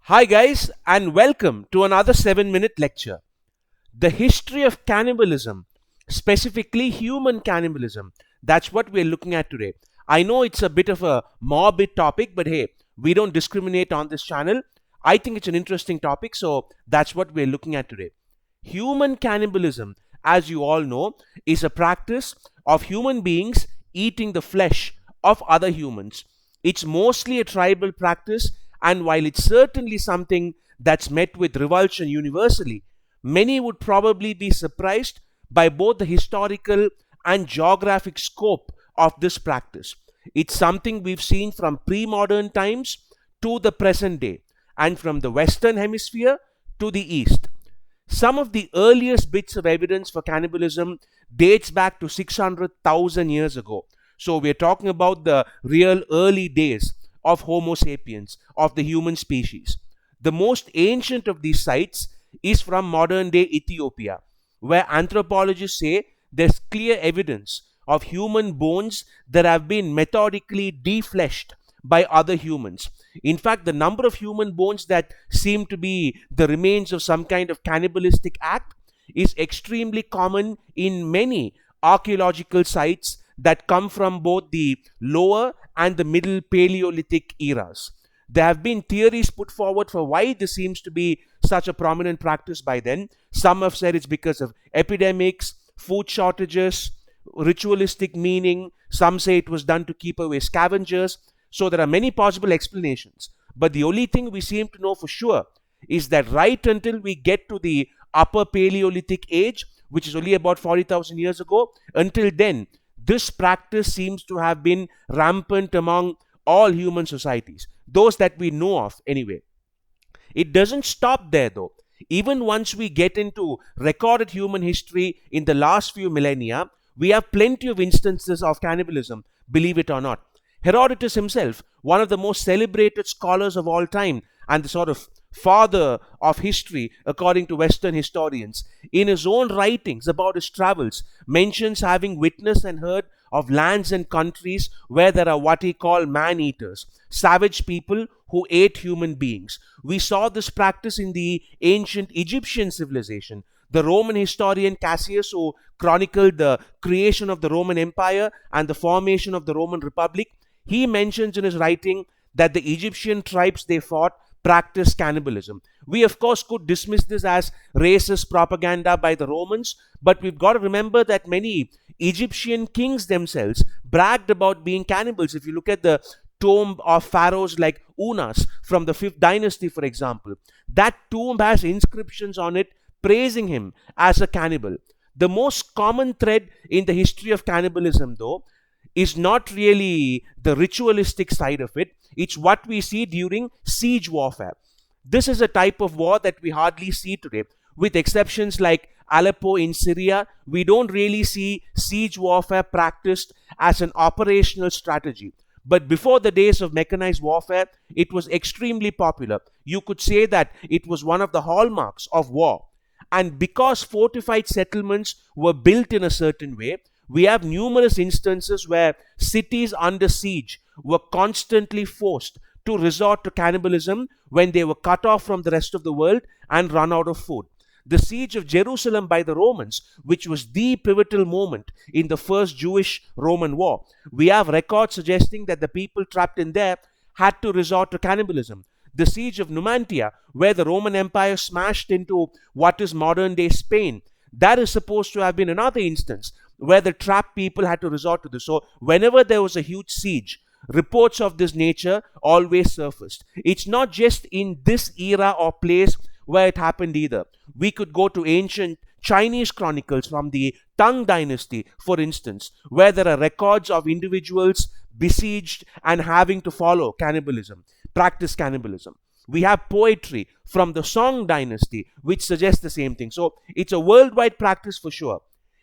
Hi, guys, and welcome to another 7-minute lecture. The history of cannibalism, specifically human cannibalism, that's what we're looking at today. I know it's a bit of a morbid topic, but hey, we don't discriminate on this channel. I think it's an interesting topic, so that's what we're looking at today. Human cannibalism, as you all know, is a practice of human beings eating the flesh of other humans. It's mostly a tribal practice, and while it's certainly something that's met with revulsion universally, many would probably be surprised by both the historical and geographic scope of this practice. It's something we've seen from pre modern times to the present day, and from the Western Hemisphere to the East. Some of the earliest bits of evidence for cannibalism dates back to 600,000 years ago. So we're talking about the real early days of Homo sapiens, of the human species. The most ancient of these sites is from modern day Ethiopia, where anthropologists say there's clear evidence of human bones that have been methodically defleshed by other humans. In fact, the number of human bones that seem to be the remains of some kind of cannibalistic act is extremely common in many archaeological sites that come from both the lower and the middle Paleolithic eras. There have been theories put forward for why this seems to be such a prominent practice by then. Some have said it's because of epidemics, food shortages, ritualistic meaning. Some say it was done to keep away scavengers. So there are many possible explanations. But the only thing we seem to know for sure is that right until we get to the upper Paleolithic age, which is only about 40,000 years ago, until then, this practice seems to have been rampant among all human societies, those that we know of anyway. It doesn't stop there though. Even once we get into recorded human history in the last few millennia, we have plenty of instances of cannibalism, believe it or not. Herodotus himself, one of the most celebrated scholars of all time and the sort of father of history according to Western historians, in his own writings about his travels, mentions having witnessed and heard of lands and countries where there are what he called man-eaters, savage people who ate human beings. We saw this practice in the ancient Egyptian civilization. The Roman historian Cassius, who chronicled the creation of the Roman Empire and the formation of the Roman Republic, he mentions in his writing that the Egyptian tribes they fought practiced cannibalism. We, of course, could dismiss this as racist propaganda by the Romans, but we've got to remember that many Egyptian kings themselves bragged about being cannibals. If you look at the tomb of pharaohs like Unas from the 5th dynasty, for example, that tomb has inscriptions on it praising him as a cannibal. The most common thread in the history of cannibalism, though, is not really the ritualistic side of it. It's what we see during siege warfare. This is a type of war that we hardly see today. With exceptions like Aleppo in Syria, we don't really see siege warfare practiced as an operational strategy. But before the days of mechanized warfare, it was extremely popular. You could say that it was one of the hallmarks of war. And because fortified settlements were built in a certain way, we have numerous instances where cities under siege were constantly forced to resort to cannibalism when they were cut off from the rest of the world and run out of food. The siege of Jerusalem by the Romans, which was the pivotal moment in the first Jewish-Roman war, we have records suggesting that the people trapped in there had to resort to cannibalism. The siege of Numantia, where the Roman Empire smashed into what is modern-day Spain, that is supposed to have been another instance where the trapped people had to resort to this. So whenever there was a huge siege, reports of this nature always surfaced. It's not just in this era or place where it happened either. We could go to ancient Chinese chronicles from the Tang dynasty, for instance, where there are records of individuals besieged and having to follow cannibalism, practice cannibalism. We have poetry from the Song dynasty, which suggests the same thing. So it's a worldwide practice for sure.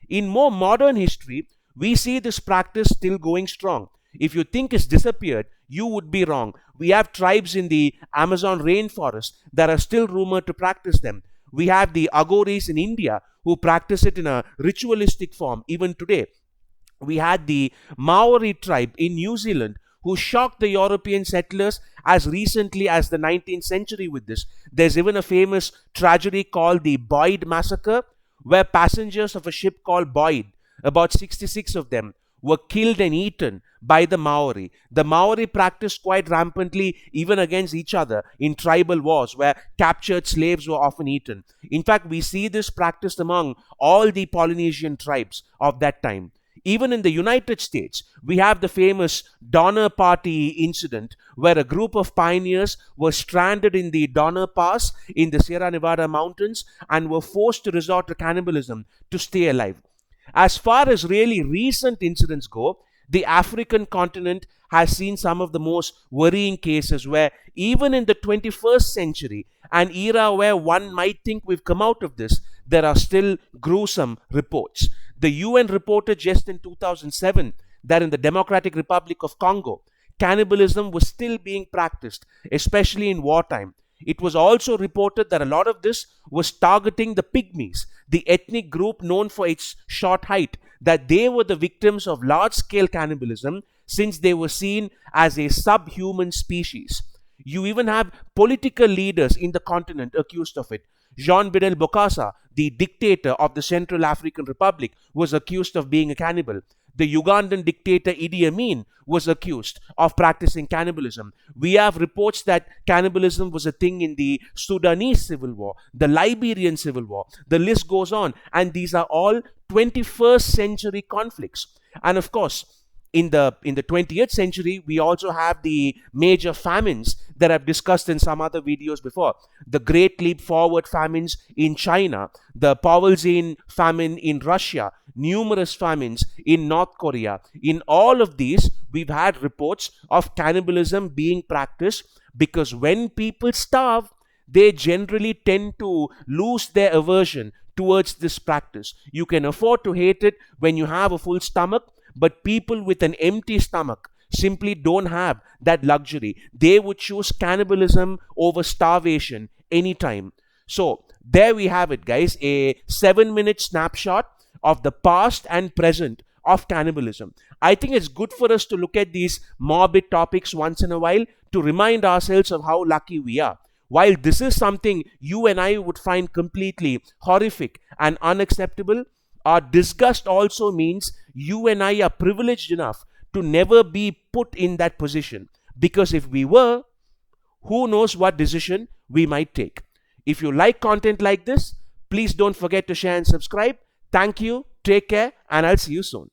In more modern history, we see this practice still going strong. If you think it's disappeared, you would be wrong. We have tribes in the Amazon rainforest that are still rumored to practice them. We have the Agoris in India who practice it in a ritualistic form even today. We had the Maori tribe in New Zealand who shocked the European settlers as recently as the 19th century with this. There's even a famous tragedy called the Boyd Massacre, where passengers of a ship called Boyd, about 66 of them, were killed and eaten by the Maori. The Maori practiced quite rampantly even against each other in tribal wars where captured slaves were often eaten. In fact, we see this practiced among all the Polynesian tribes of that time. Even in the United States, we have the famous Donner Party incident where a group of pioneers were stranded in the Donner Pass in the Sierra Nevada mountains and were forced to resort to cannibalism to stay alive. As far as really recent incidents go, the African continent has seen some of the most worrying cases where even in the 21st century, an era where one might think we've come out of this, there are still gruesome reports. The UN reported just in 2007 that in the Democratic Republic of Congo, cannibalism was still being practiced, especially in wartime. It was also reported that a lot of this was targeting the pygmies, the ethnic group known for its short height, that they were the victims of large-scale cannibalism since they were seen as a subhuman species. You even have political leaders in the continent accused of it. Jean Bidel Bokassa, the dictator of the Central African Republic, was accused of being a cannibal. The Ugandan dictator Idi Amin was accused of practicing cannibalism. We have reports that cannibalism was a thing in the Sudanese civil war, the Liberian civil war. The list goes on. And these are all 21st century conflicts. And of course, in the 20th century, we also have the major famines that I've discussed in some other videos before. The Great Leap Forward famines in China, the Powelzine famine in Russia, numerous famines in North Korea. In all of these, we've had reports of cannibalism being practiced because when people starve, they generally tend to lose their aversion towards this practice. You can afford to hate it when you have a full stomach, but people with an empty stomach simply don't have that luxury. They would choose cannibalism over starvation anytime. So there we have it, guys, a 7-minute snapshot of the past and present of cannibalism. I think it's good for us to look at these morbid topics once in a while to remind ourselves of how lucky we are. While this is something you and I would find completely horrific and unacceptable, our disgust also means you and I are privileged enough to never be put in that position. Because if we were, who knows what decision we might take. If you like content like this, please don't forget to share and subscribe. Thank you, take care, and I'll see you soon.